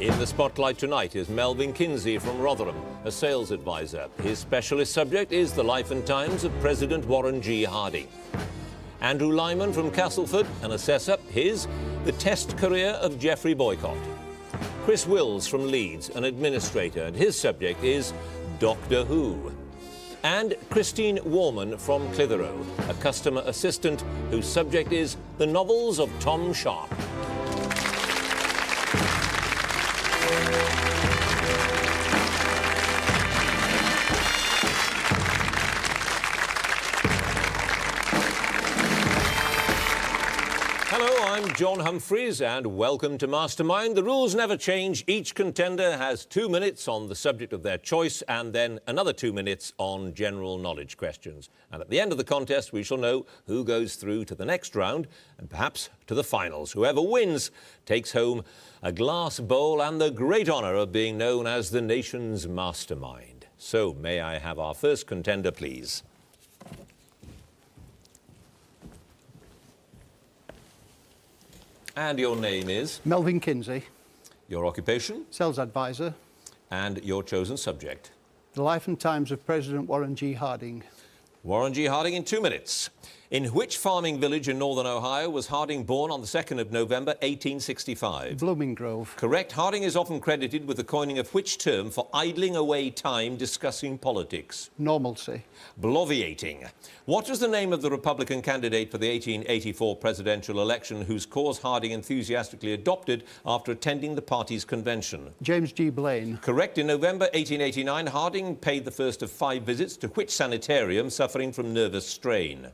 In the spotlight tonight is Melvin Kinsey from Rotherham, a sales advisor. His specialist subject is the life and times of President Warren G. Harding. Andrew Lyman from Castleford, an assessor. His, the test career of Geoffrey Boycott. Chris Wills from Leeds, an administrator, and his subject is Doctor Who. And Christine Warman from Clitheroe, a customer assistant whose subject is the novels of Tom Sharpe. Hello, I'm John Humphreys and welcome to Mastermind. The rules never change. Each contender has 2 minutes on the subject of their choice and then another 2 minutes on general knowledge questions. And at the end of the contest, we shall know who goes through to the next round and perhaps to the finals. Whoever wins takes home a glass bowl and the great honour of being known as the nation's mastermind. So may I have our first contender, please? And your name is? Melvin Kinsey. Your occupation? Sales advisor. And your chosen subject? The life and times of President Warren G. Harding. Warren G. Harding in 2 minutes. In which farming village in northern Ohio was Harding born on the 2nd of November 1865? Blooming Grove. Correct. Harding is often credited with the coining of which term for idling away time discussing politics? Normalcy. Bloviating. What was the name of the Republican candidate for the 1884 presidential election whose cause Harding enthusiastically adopted after attending the party's convention? James G. Blaine. Correct. In November 1889, Harding paid the first of 5 visits to which sanitarium suffering from nervous strain?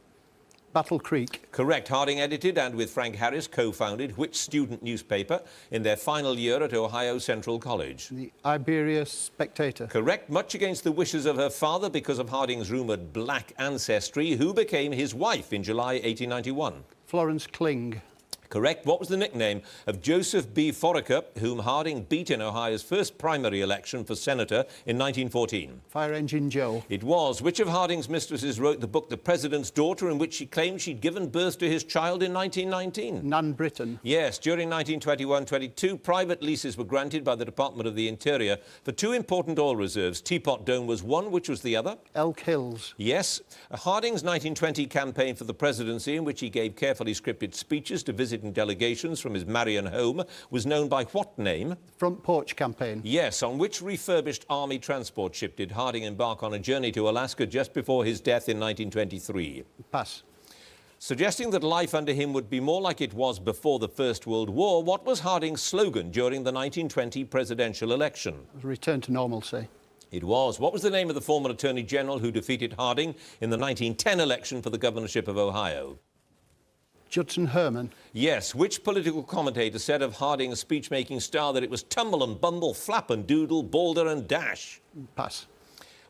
Battle Creek. Correct. Harding edited and with Frank Harris co-founded which student newspaper in their final year at Ohio Central College? The Iberia Spectator. Correct. Much against the wishes of her father because of Harding's rumoured black ancestry, who became his wife in July 1891? Florence Kling. Correct. What was the nickname of Joseph B. Foraker, whom Harding beat in Ohio's first primary election for senator in 1914? Fire Engine Joe. It was. Which of Harding's mistresses wrote the book The President's Daughter, in which she claimed she'd given birth to his child in 1919? Nan Britton. Yes. During 1921-22, private leases were granted by the Department of the Interior for 2 important oil reserves. Teapot Dome was one. Which was the other? Elk Hills. Yes. Harding's 1920 campaign for the presidency, in which he gave carefully scripted speeches to visiting delegations from his Marion home, was known by what name? Front Porch Campaign. Yes. On which refurbished Army transport ship did Harding embark on a journey to Alaska just before his death in 1923? Pass. Suggesting that life under him would be more like it was before the First World War, what was Harding's slogan during the 1920 presidential election? Return to normalcy. It was. What was the name of the former Attorney General who defeated Harding in the 1910 election for the governorship of Ohio? Judson Herman. Yes. Which political commentator said of Harding's speech-making style that it was tumble and bumble, flap and doodle, boulder and dash? Pass.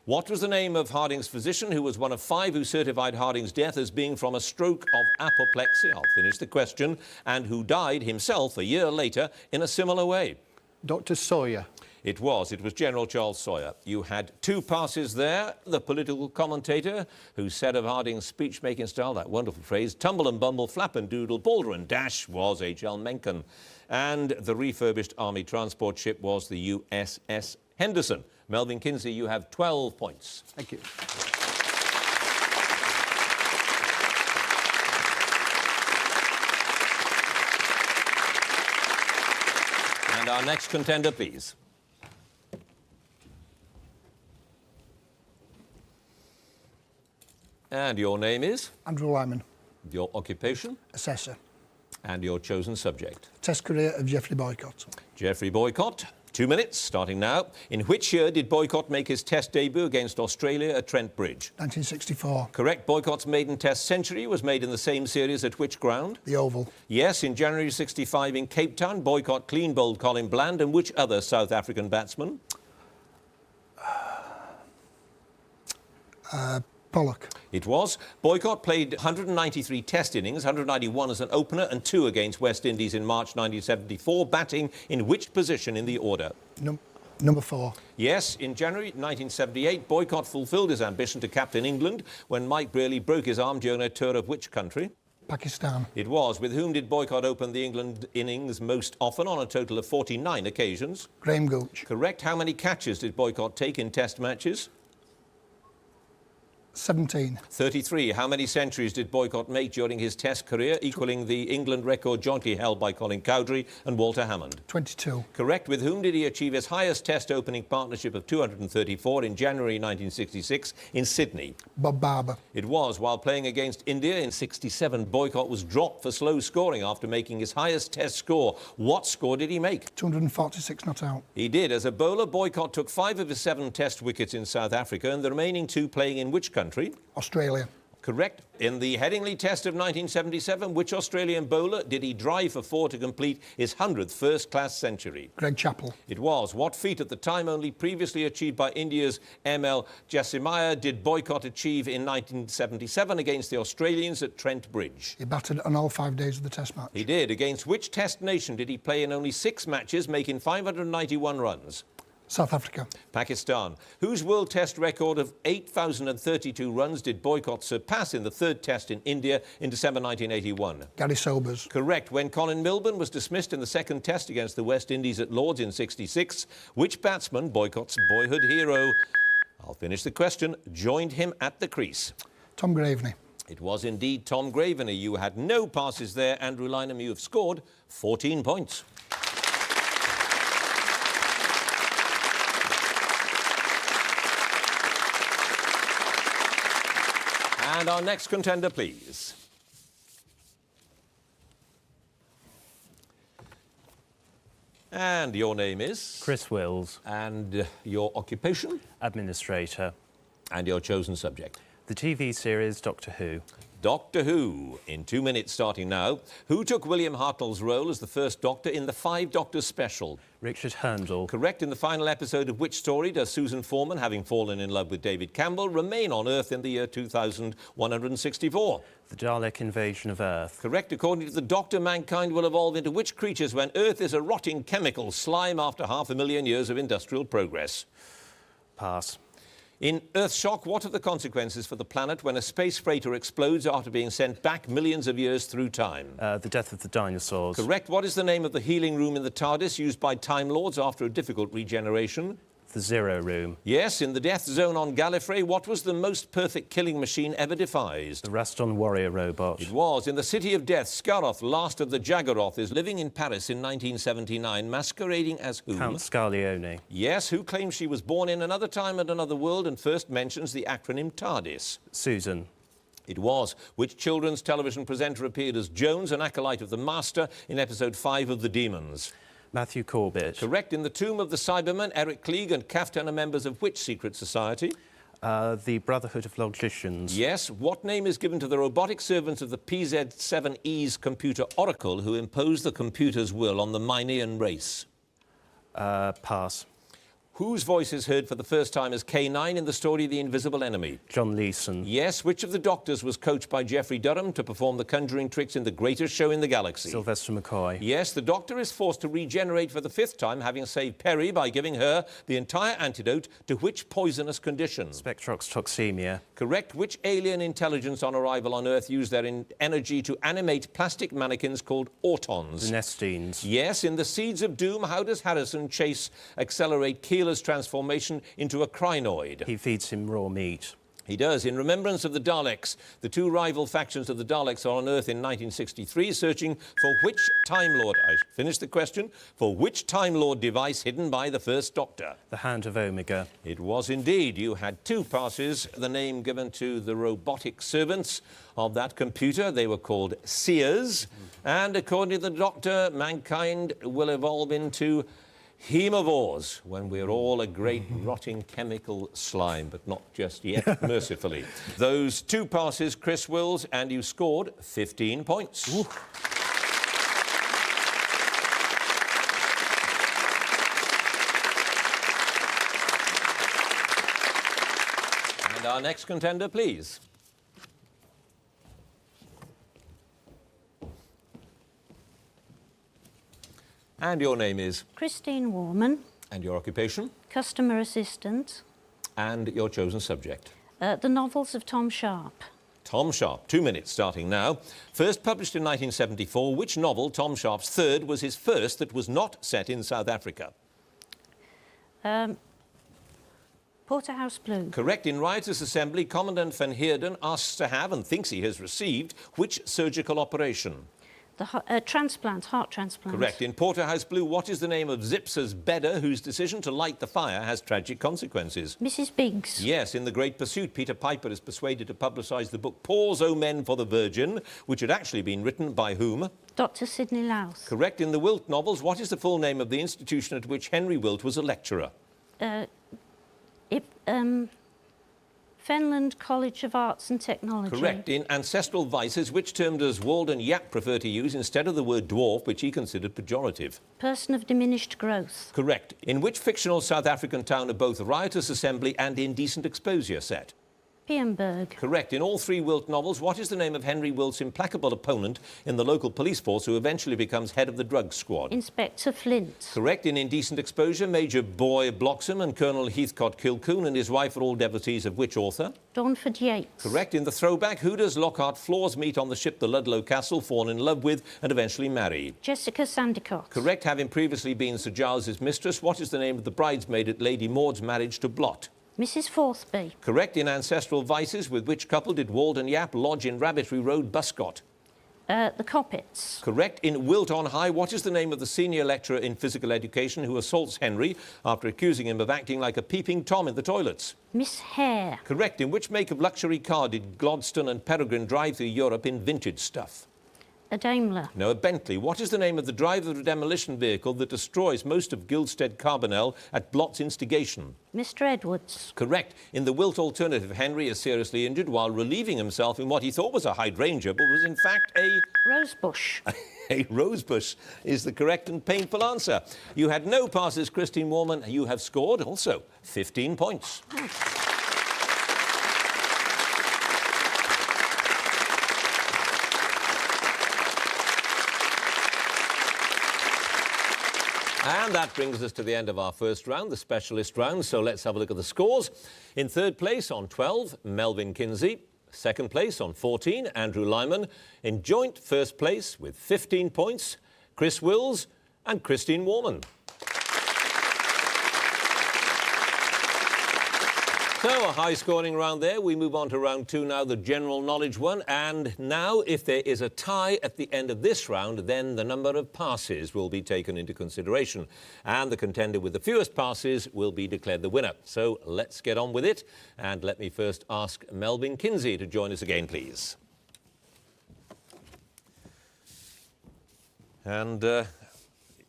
What was the name of Harding's physician who was one of 5 who certified Harding's death as being from a stroke of apoplexy? I'll finish the question. And who died himself a year later in a similar way? Dr. Sawyer. It was General Charles Sawyer. You had 2 passes there. The political commentator who said of Harding's speech-making style, that wonderful phrase, tumble and bumble, flap and doodle, boulder and dash, was H.L. Mencken. And the refurbished Army transport ship was the USS Henderson. Melvin Kinsey, you have 12 points. Thank you. And our next contender, please. And your name is? Andrew Lyman. Your occupation? Assessor. And your chosen subject? Test career of Geoffrey Boycott. Geoffrey Boycott. 2 minutes, starting now. In which year did Boycott make his test debut against Australia at Trent Bridge? 1964. Correct. Boycott's maiden test century was made in the same series at which ground? The Oval. Yes. In January 65 in Cape Town, Boycott clean bowled Colin Bland and which other South African batsman? Pollock. It was. Boycott played 193 test innings, 191 as an opener and 2 against West Indies in March 1974, batting in which position in the order? Number 4. Yes. In January 1978, Boycott fulfilled his ambition to captain England when Mike Brearley broke his arm during a tour of which country? Pakistan. It was. With whom did Boycott open the England innings most often, on a total of 49 occasions? Graham Gooch. Correct. How many catches did Boycott take in Test matches? 17. 33. How many centuries did Boycott make during his Test career, equalling the England record jointly held by Colin Cowdrey and Walter Hammond? 22. Correct. With whom did he achieve his highest Test opening partnership of 234 in January 1966 in Sydney? Bob Barber. It was. While playing against India in 67, Boycott was dropped for slow scoring after making his highest Test score. What score did he make? 246 not out. He did. As a bowler, Boycott took 5 of his 7 Test wickets in South Africa, and the remaining 2 playing in which country? Australia. Correct. In the Headingley Test of 1977, which Australian bowler did he drive for 4 to complete his 100th first-class century? Greg Chappell. It was. What feat, at the time only previously achieved by India's M.L. Jasimaya, did Boycott achieve in 1977 against the Australians at Trent Bridge? He batted on all 5 days of the Test match. He did. Against which Test nation did he play in only 6 matches, making 591 runs? South Africa. Pakistan. Whose World Test record of 8,032 runs did Boycott surpass in the 3rd Test in India in December 1981? Gary Sobers. Correct. When Colin Melvin was dismissed in the 2nd Test against the West Indies at Lords in 66, which batsman, Boycott's boyhood hero, I'll finish the question, joined him at the crease? Tom Graveney. It was indeed Tom Graveney. You had no passes there. Andrew Lyman, you have scored 14 points. And our next contender, please. And your name is? Chris Wills. And your occupation? Administrator. And your chosen subject? The TV series Doctor Who. Doctor Who. In 2 minutes starting now. Who took William Hartnell's role as the first Doctor in the 5 Doctors special? Richard Hurndall. Correct. In the final episode of which story does Susan Foreman, having fallen in love with David Campbell, remain on Earth in the year 2164? The Dalek invasion of Earth. Correct. According to the Doctor, mankind will evolve into which creatures when Earth is a rotting chemical slime after 500,000 years of industrial progress? Pass. In Earthshock, what are the consequences for the planet when a space freighter explodes after being sent back millions of years through time? The death of the dinosaurs. Correct. What is the name of the healing room in the TARDIS used by Time Lords after a difficult regeneration? The Zero Room. Yes, in the Death Zone on Gallifrey, what was the most perfect killing machine ever devised? The Raston warrior robot. It was. In the City of Death, Skaroth, last of the Jaggeroth, is living in Paris in 1979, masquerading as whom? Count Scarlione. Yes, who claims she was born in another time and another world and first mentions the acronym TARDIS? Susan. It was. Which children's television presenter appeared as Jones, an acolyte of the Master, in episode 5 of The Demons? Matthew Corbett. Correct. In the tomb of the Cybermen, Eric Klieg and Kaftan are members of which secret society? The Brotherhood of Logicians. Yes. What name is given to the robotic servants of the PZ-7E's computer Oracle who impose the computer's will on the Minean race? Pass. Whose voice is heard for the first time as K9 in the story The Invisible Enemy? John Leeson. Yes. Which of the Doctors was coached by Geoffrey Durham to perform the conjuring tricks in the greatest show in the galaxy? Sylvester McCoy. Yes. The Doctor is forced to regenerate for the 5th time, having saved Perry by giving her the entire antidote to which poisonous condition? Spectrox toxemia. Correct. Which alien intelligence on arrival on Earth used their energy to animate plastic mannequins called autons? The Nestines. Yes. In The Seeds of Doom, how does Harrison Chase accelerate Keeler's transformation into a crinoid? He feeds him raw meat. He does. In remembrance of the Daleks, the 2 rival factions of the Daleks are on Earth in 1963, searching for which Time Lord... I finished the question. For which Time Lord device hidden by the first Doctor? The Hand of Omega. It was indeed. You had 2 passes. The name given to the robotic servants of that computer, they were called Seers. And according to the Doctor, mankind will evolve into hemivores when we're all a great rotting chemical slime, but not just yet, mercifully. Those 2 passes, Chris Wills, and you scored 15 points. Ooh. And our next contender, please. And your name is? Christine Warman. And your occupation? Customer assistant. And your chosen subject? The novels of Tom Sharpe. Tom Sharpe, 2 minutes starting now. First published in 1974, which novel, Tom Sharpe's third, was his first that was not set in South Africa? Porterhouse Blue. Correct. In Riotous Assembly, Commandant Van Heerden asks to have, and thinks he has received, which surgical operation? The transplant, heart transplant. Correct. In Porterhouse Blue, what is the name of Zipser's bedder whose decision to light the fire has tragic consequences? Mrs. Biggs. Yes, in The Great Pursuit, Peter Piper is persuaded to publicise the book Pause, O Men, for the Virgin, which had actually been written by whom? Dr. Sidney Louth. Correct. In the Wilt novels, what is the full name of the institution at which Henry Wilt was a lecturer? Fenland College of Arts and Technology. Correct. In Ancestral Vices, which term does Walden Yap prefer to use instead of the word dwarf, which he considered pejorative? Person of diminished growth. Correct. In which fictional South African town are both Riotous Assembly and Indecent Exposure set? Pienberg. Correct. In all three Wilt novels, what is the name of Henry Wilt's implacable opponent in the local police force who eventually becomes head of the drug squad? Inspector Flint. Correct. In Indecent Exposure, Major Boy Bloxham and Colonel Heathcote Kilcoon and his wife are all devotees of which author? Dawnford Yates. Correct. In The Throwback, who does Lockhart Flaws meet on the ship the Ludlow Castle, fall in love with and eventually marry? Jessica Sandicott. Correct. Having previously been Sir Giles's mistress, what is the name of the bridesmaid at Lady Maud's marriage to Blot? Mrs. Forthby. Correct. In Ancestral Vices, with which couple did Walden Yap lodge in Rabbitry Road, Buscott? The Coppets. Correct. In Wilt on High, what is the name of the senior lecturer in physical education who assaults Henry after accusing him of acting like a peeping Tom in the toilets? Miss Hare. Correct. In which make of luxury car did Gladstone and Peregrine drive through Europe in vintage stuff? A Daimler. No, a Bentley. What is the name of the driver of a demolition vehicle that destroys most of Gilstead Carbonell at Blot's instigation? Mr. Edwards. Correct. In the Wilt alternative, Henry is seriously injured while relieving himself in what he thought was a hydrangea, but was in fact a... Rosebush. A rosebush is the correct and painful answer. You had no passes, Christine Warman. You have scored also 15 points. And that brings us to the end of our first round, the specialist round. So let's have a look at the scores. In third place on 12, Melvin Kinsey. Second place on 14, Andrew Lyman. In joint first place with 15 points, Chris Wills and Christine Warman. So, a high-scoring round there. We move on to round two now, the general knowledge one. And now, if there is a tie at the end of this round, then the number of passes will be taken into consideration. And the contender with the fewest passes will be declared the winner. So, let's get on with it. And let me first ask Melvin Kinsey to join us again, please. And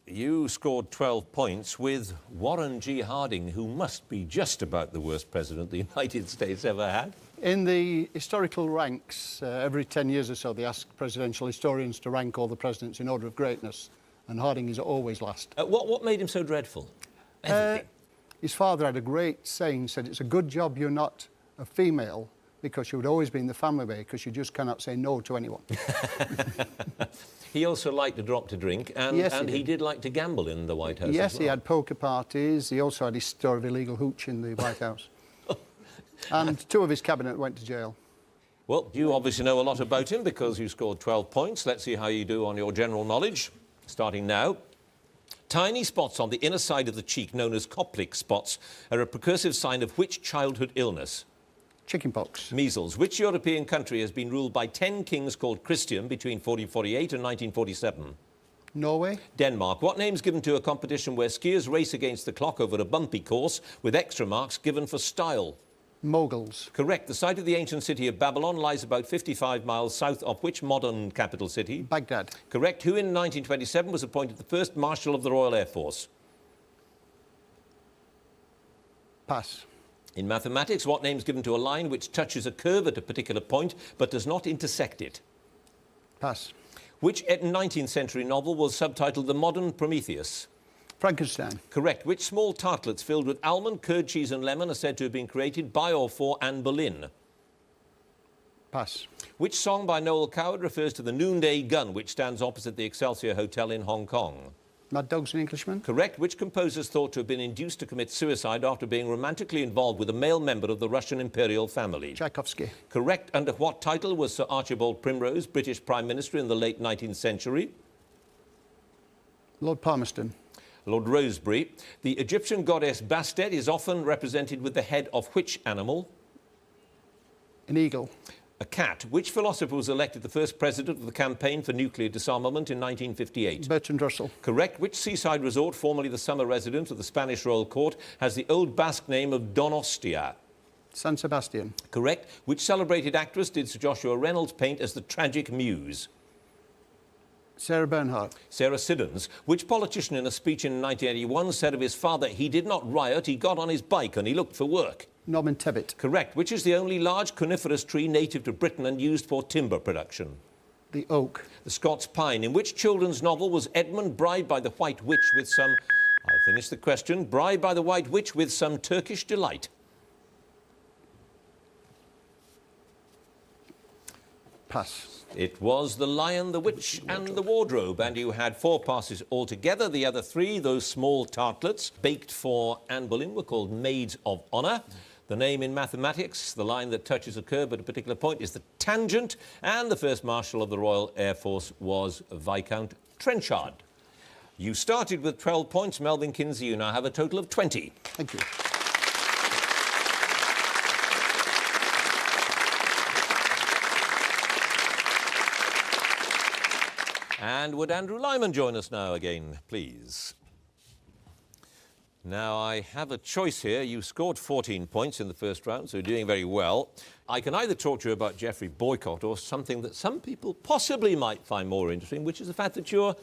you scored 12 points with Warren G. Harding, who must be just about the worst president the United States ever had. In the historical ranks, every 10 years or so, they ask presidential historians to rank all the presidents in order of greatness, and Harding is always last. What made him so dreadful? Everything. His father had a great saying, said, it's a good job you're not a female, because you would always be in the family way, because you just cannot say no to anyone. He also liked to drop to drink, and, yes, he did like to gamble in the White House. Yes, as well. he had poker parties. He also had his store of illegal hooch in the White House. And 2 of his cabinet went to jail. Well, you obviously know a lot about him because you scored 12 points. Let's see how you do on your general knowledge. Starting now. Tiny spots on the inner side of the cheek, known as Koplik spots, are a precursive sign of which childhood illness? Chickenpox. Measles. Which European country has been ruled by 10 kings called Christian between 1448 and 1947? Norway. Denmark. What name's given to a competition where skiers race against the clock over a bumpy course with extra marks given for style? Moguls. Correct. The site of the ancient city of Babylon lies about 55 miles south of which modern capital city? Baghdad. Correct. Who in 1927 was appointed the first Marshal of the Royal Air Force? Pass. In mathematics, what name's given to a line which touches a curve at a particular point but does not intersect it? Pass. Which 19th century novel was subtitled The Modern Prometheus? Frankenstein. Correct. Which small tartlets filled with almond, curd, cheese and lemon are said to have been created by or for Anne Boleyn? Pass. Which song by Noel Coward refers to the noonday gun which stands opposite the Excelsior Hotel in Hong Kong? Mad Dog's an Englishman. Correct. Which composer is thought to have been induced to commit suicide after being romantically involved with a male member of the Russian imperial family? Tchaikovsky. Correct. Under what title was Sir Archibald Primrose British Prime Minister in the late 19th century? Lord Palmerston. Lord Rosebery. The Egyptian goddess Bastet is often represented with the head of which animal? An eagle. A cat. Which philosopher was elected the first president of the campaign for nuclear disarmament in 1958? Bertrand Russell. Correct. Which seaside resort, formerly the summer residence of the Spanish royal court, has the old Basque name of Donostia? San Sebastian. Correct. Which celebrated actress did Sir Joshua Reynolds paint as the tragic muse? Sarah Bernhardt. Sarah Siddons. Which politician in a speech in 1981 said of his father, he did not riot, he got on his bike and he looked for work? Norman Tebbit. Correct. Which is the only large coniferous tree native to Britain and used for timber production? The oak. The Scots pine. In which children's novel was Edmund bribed by the White Witch with some... I'll finish the question. Bribed by the White Witch with some Turkish delight? Pass. It was The Lion, the Witch and the Wardrobe, and you had 4 passes altogether. The other 3, those small tartlets, baked for Anne Boleyn, were called Maids of Honour. The name in mathematics, the line that touches a curve at a particular point, is the tangent, and the First Marshal of the Royal Air Force was Viscount Trenchard. You started with 12 points. Melvin Kinsey, you now have a total of 20. Thank you. And would Andrew Lyman join us now again, please? Now, I have a choice here. You scored 14 points in the first round, so you're doing very well. I can either talk to you about Geoffrey Boycott or something that some people possibly might find more interesting, which is the fact that you're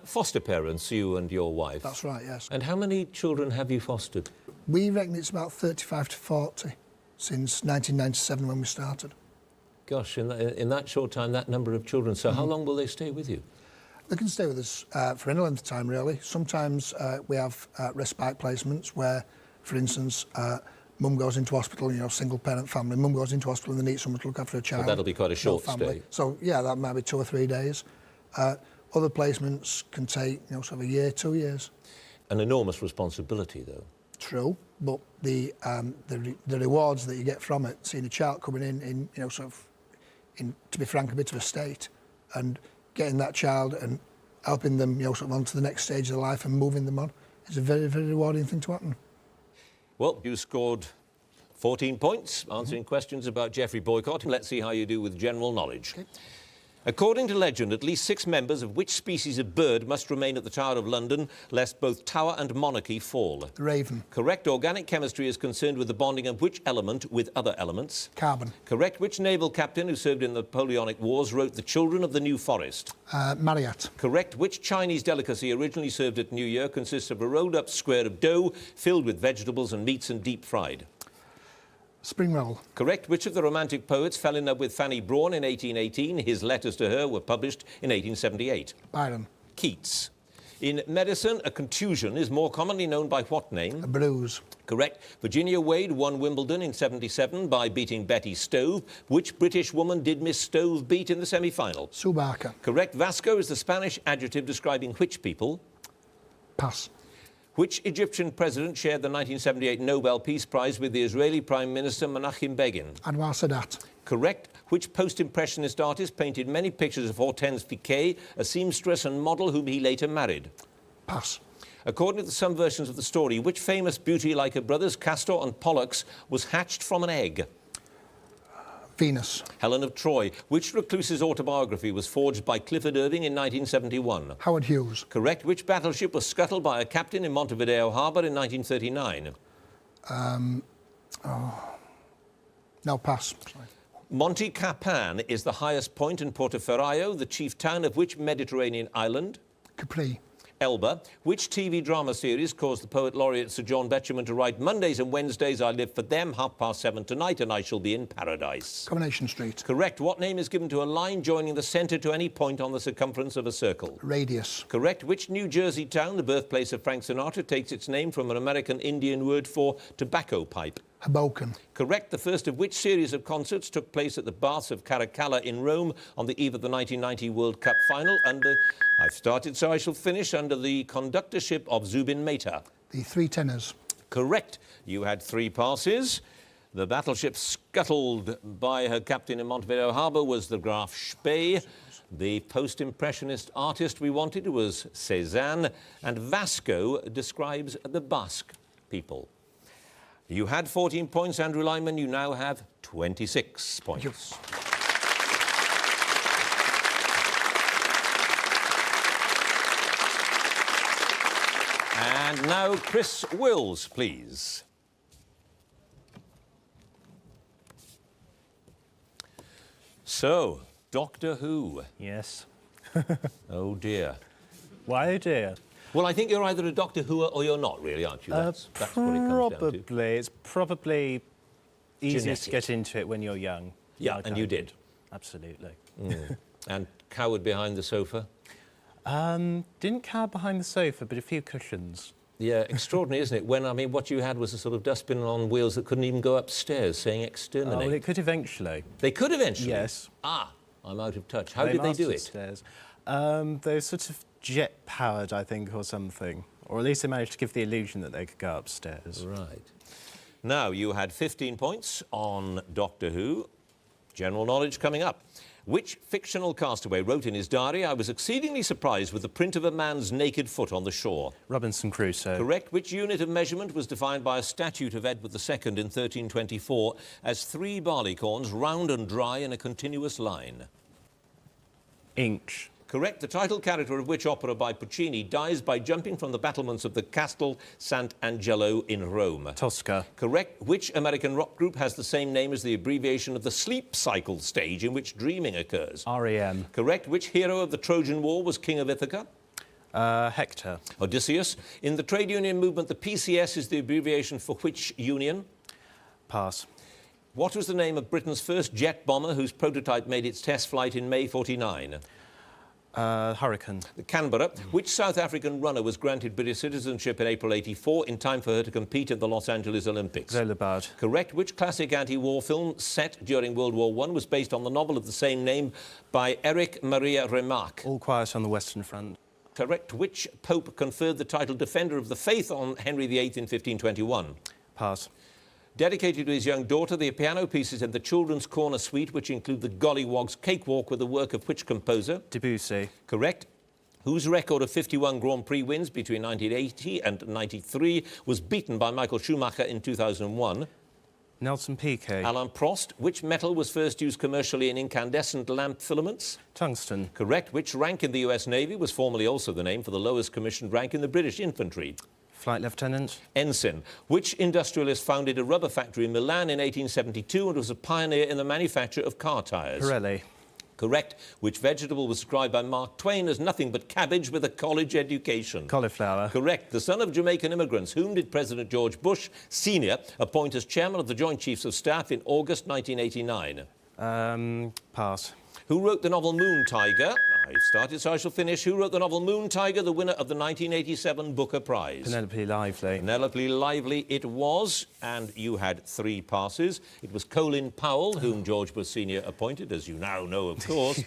foster parents, you and your wife. That's right, yes. And how many children have you fostered? We reckon it's about 35 to 40 since 1997 when we started. Gosh, in that short time, that number of children. So how long will they stay with you? They can stay with us for any length of time, really. Sometimes we have respite placements where, for instance, mum goes into hospital, you know, single-parent family. Mum goes into hospital and they need someone to look after a child. So that'll be quite a short stay. So, yeah, that might be 2 or 3 days. Other placements can take, you know, sort of a year, 2 years. An enormous responsibility, though. True, but the rewards that you get from it, seeing a child coming in you know, sort of, to be frank, a bit of a state, and getting that child and helping them, you know, sort of on to the next stage of their life and moving them on, is a very, very rewarding thing to happen. Well, you scored 14 points answering questions about Geoffrey Boycott. Let's see how you do with general knowledge. Okay. According to legend, at least 6 members of which species of bird must remain at the Tower of London lest both tower and monarchy fall? The raven. Correct. Organic chemistry is concerned with the bonding of which element with other elements? Carbon. Correct. Which naval captain who served in the Napoleonic Wars wrote The Children of the New Forest? Marriott. Correct. Which Chinese delicacy originally served at New Year consists of a rolled-up square of dough filled with vegetables and meats and deep-fried? Spring roll. Correct. Which of the Romantic poets fell in love with Fanny Brawne in 1818? His letters to her were published in 1878. Byron. Keats. In medicine, a contusion is more commonly known by what name? A bruise. Correct. Virginia Wade won Wimbledon in 77 by beating Betty Stove. Which British woman did Miss Stove beat in the semi-final? Sue Barker. Correct. Vasco is the Spanish adjective describing which people? Pass. Which Egyptian president shared the 1978 Nobel Peace Prize with the Israeli Prime Minister Menachem Begin? Anwar Sadat. Correct. Which post-impressionist artist painted many pictures of Hortense Piquet, a seamstress and model whom he later married? Pass. According to some versions of the story, which famous beauty like her brothers Castor and Pollux was hatched from an egg? Venus. Helen of Troy. Which recluse's autobiography was forged by Clifford Irving in 1971? Howard Hughes. Correct. Which battleship was scuttled by a captain in Montevideo Harbour in 1939? No, pass. Sorry. Monte Capan is the highest point in Portoferraio, the chief town of which Mediterranean island? Capri. Elba. Which TV drama series caused the poet laureate Sir John Betjeman to write Mondays and Wednesdays I live for them, 7:30 tonight, and I shall be in paradise? Coronation Street. Correct. What name is given to a line joining the centre to any point on the circumference of a circle? Radius. Correct. Which New Jersey town, the birthplace of Frank Sinatra, takes its name from an American Indian word for tobacco pipe? Hoboken. Correct. The first of which series of concerts took place at the Baths of Caracalla in Rome on the eve of the 1990 World Cup final under, I've started so I shall finish, under the conductorship of Zubin Mehta? The Three Tenors. Correct. You had 3 passes. The battleship scuttled by her captain in Montevideo Harbour was the Graf Spee. The post-impressionist artist we wanted was Cézanne, and Vasco describes the Basque people. You had 14 points, Andrew Lyman. You now have 26 points. Yes. And now Chris Wills, please. So, Doctor Who. Yes. Oh, dear. Why, oh dear. Well, I think you're either a Doctor Who or you're not, really, aren't you? That's what it comes down to. Probably. It's probably easiest Genetic. to get into it when you're young. Yeah, Like and I you did. Absolutely. And cowered behind the sofa. Didn't cower behind the sofa, but a few cushions. Yeah, extraordinary, isn't it? When, I mean, what you had was a sort of dustbin on wheels that couldn't even go upstairs, saying Oh, exterminate. well, it could eventually. They could eventually? Yes. Ah, I'm out of touch. How did they do it? Stairs. They were sort of jet-powered, I think, or something. Or at least they managed to give the illusion that they could go upstairs. Right. Now, you had 15 points on Doctor Who. General knowledge coming up. Which fictional castaway wrote in his diary, "I was exceedingly surprised with the print of a man's naked foot on the shore"? Robinson Crusoe. Correct. Which unit of measurement was defined by a statute of Edward II in 1324 as 3 barleycorns, round and dry in a continuous line? Inch. Correct. The title character of which opera by Puccini dies by jumping from the battlements of the Castel Sant'Angelo in Rome? Tosca. Correct. Which American rock group has the same name as the abbreviation of the sleep cycle stage in which dreaming occurs? REM. Correct. Which hero of the Trojan War was king of Ithaca? Hector. Odysseus. In the trade union movement, the PCS is the abbreviation for which union? Pass. What was the name of Britain's first jet bomber whose prototype made its test flight in May 49? Hurricane. Canberra. Which South African runner was granted British citizenship in April 84 in time for her to compete in the Los Angeles Olympics? Zola Bard. Correct. Which classic anti-war film set during World War I was based on the novel of the same name by Eric Maria Remarque? All Quiet on the Western Front. Correct. Which pope conferred the title Defender of the Faith on Henry VIII in 1521? Pass. Dedicated to his young daughter, the piano pieces in the Children's Corner Suite, which include the Gollywogs Cakewalk, were the work of which composer? Debussy. Correct. Whose record of 51 Grand Prix wins between 1980 and 93 was beaten by Michael Schumacher in 2001? Nelson Piquet. Alain Prost. Which metal was first used commercially in incandescent lamp filaments? Tungsten. Correct. Which rank in the US Navy was formerly also the name for the lowest commissioned rank in the British infantry? Flight Lieutenant. Ensign. Which industrialist founded a rubber factory in Milan in 1872 and was a pioneer in the manufacture of car tyres? Pirelli. Correct. Which vegetable was described by Mark Twain as nothing but cabbage with a college education? Cauliflower. Correct. The son of Jamaican immigrants, whom did President George Bush Sr. appoint as chairman of the Joint Chiefs of Staff in August 1989? Pass. Who wrote the novel Moon Tiger? I've started, so I shall finish. Who wrote the novel Moon Tiger, the winner of the 1987 Booker Prize? Penelope Lively. Penelope Lively it was, and you had 3 passes. It was Colin Powell, whom George Bush Sr. appointed, as you now know, of course.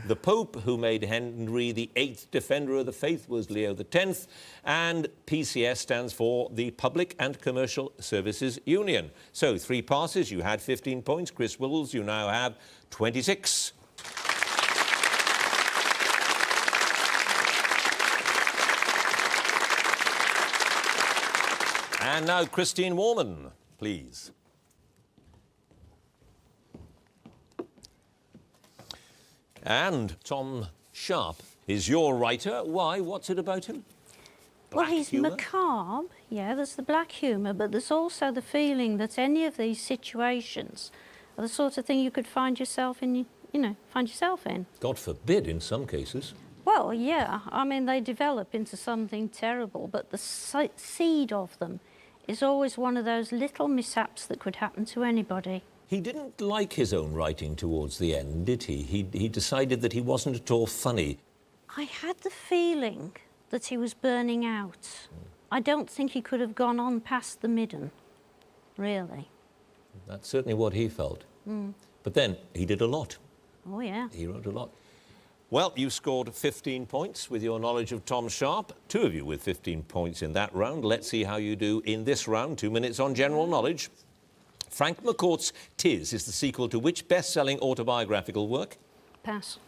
The Pope, who made Henry VIII Defender of the Faith, was Leo X. And PCS stands for the Public and Commercial Services Union. So 3 passes, you had 15 points. Chris Wills, you now have 26. And now Christine Warman, please. And Tom Sharpe is your writer. Why? What's it about him? Well, Black he's humour? macabre, yeah, there's the black humour, but there's also the feeling that any of these situations are the sort of thing you could find yourself in, find yourself in. God forbid, in some cases. Well, yeah, I mean, they develop into something terrible, but the seed of them is always one of those little mishaps that could happen to anybody. He didn't like his own writing towards the end, did he? He decided that he wasn't at all funny. I had the feeling that he was burning out. I don't think he could have gone on past the midden, really. That's certainly what he felt. But then he did a lot. Oh, yeah. He wrote a lot. Well, you scored 15 points with your knowledge of Tom Sharpe. 2 of you with 15 points in that round. Let's see how you do in this round. 2 minutes on general knowledge. Frank McCourt's Tis is the sequel to which best-selling autobiographical work? Pass.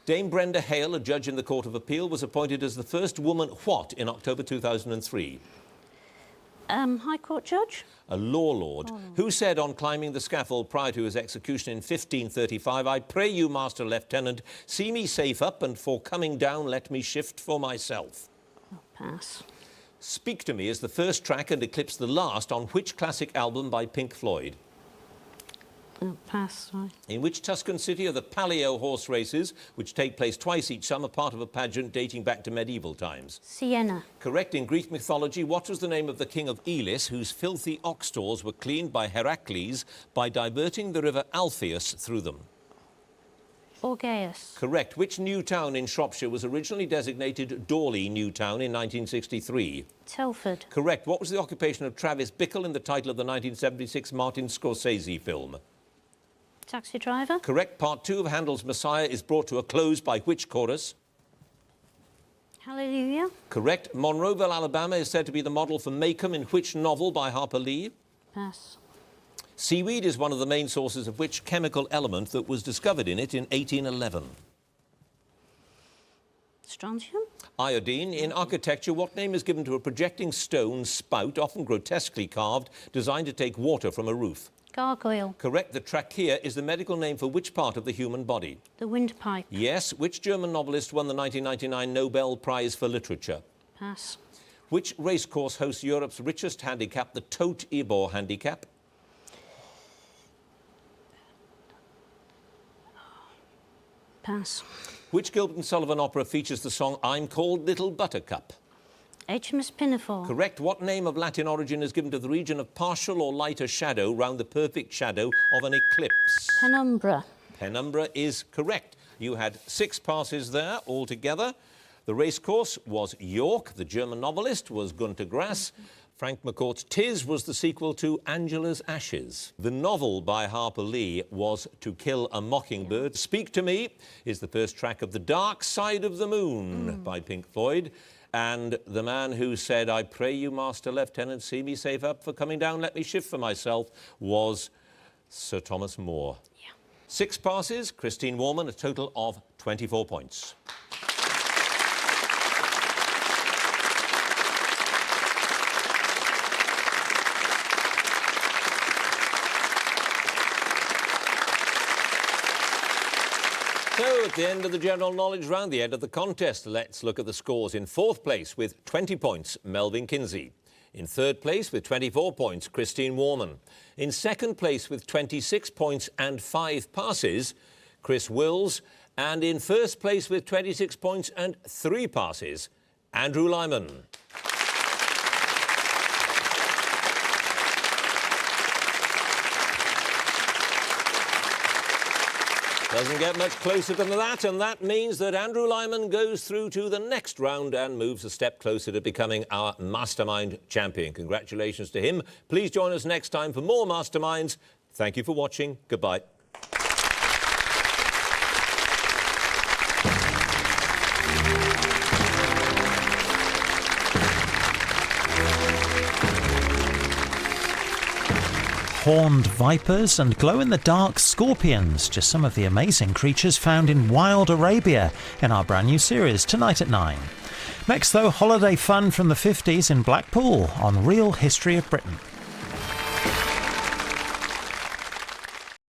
Dame Brenda Hale, a judge in the Court of Appeal, was appointed as the first woman what in October 2003? High Court judge? A law lord, who said on climbing the scaffold prior to his execution in 1535, I pray you, Master Lieutenant, see me safe up, and for coming down let me shift for myself. Oh, pass. Speak to Me is the first track and Eclipse the last on which classic album by Pink Floyd? Oh, pass, sorry. In which Tuscan city are the Palio horse races, which take place twice each summer, part of a pageant dating back to medieval times? Siena. Correct. In Greek mythology, what was the name of the king of Elis, whose filthy ox stalls were cleaned by Heracles by diverting the river Alpheus through them? Augeas. Correct. Which new town in Shropshire was originally designated Dawley New Town in 1963? Telford. Correct. What was the occupation of Travis Bickle in the title of the 1976 Martin Scorsese film? Taxi driver. Correct. Part 2 of Handel's Messiah is brought to a close by which chorus? Hallelujah. Correct. Monroeville, Alabama is said to be the model for Maycomb in which novel by Harper Lee? Pass. Seaweed is one of the main sources of which chemical element that was discovered in it in 1811? Strontium. Iodine. In architecture, what name is given to a projecting stone spout, often grotesquely carved, designed to take water from a roof? Gargoyle. Correct. The trachea is the medical name for which part of the human body? The windpipe. Yes. Which German novelist won the 1999 Nobel Prize for Literature? Pass. Which racecourse hosts Europe's richest handicap, the Tote Ebor handicap? Pass. Which Gilbert and Sullivan opera features the song I'm Called Little Buttercup? HMS Pinafore. Correct. What name of Latin origin is given to the region of partial or lighter shadow round the perfect shadow of an eclipse? Penumbra. Penumbra is correct. You had 6 passes there altogether. The racecourse was York. The German novelist was Gunter Grass. Frank McCourt's Tis was the sequel to Angela's Ashes. The novel by Harper Lee was To Kill a Mockingbird. Speak to Me is the first track of The Dark Side of the Moon by Pink Floyd. And the man who said, I pray you, Master Lieutenant, see me safe up, for coming down, let me shift for myself, was Sir Thomas More. Yeah. 6 passes, Christine Warman, a total of 24 points. So, at the end of the general knowledge round, the end of the contest, let's look at the scores. In 4th place with 20 points, Melvin Kinsey. In 3rd place with 24 points, Christine Warman. In 2nd place with 26 points and 5 passes, Chris Wills. And in 1st place with 26 points and 3 passes, Andrew Lyman. Doesn't get much closer than that, and that means that Andrew Lyman goes through to the next round and moves a step closer to becoming our Mastermind champion. Congratulations to him. Please join us next time for more Masterminds. Thank you for watching. Goodbye. Horned vipers and glow-in-the-dark scorpions, just some of the amazing creatures found in Wild Arabia in our brand new series tonight at 9. Next though, holiday fun from the 50s in Blackpool on Real History of Britain.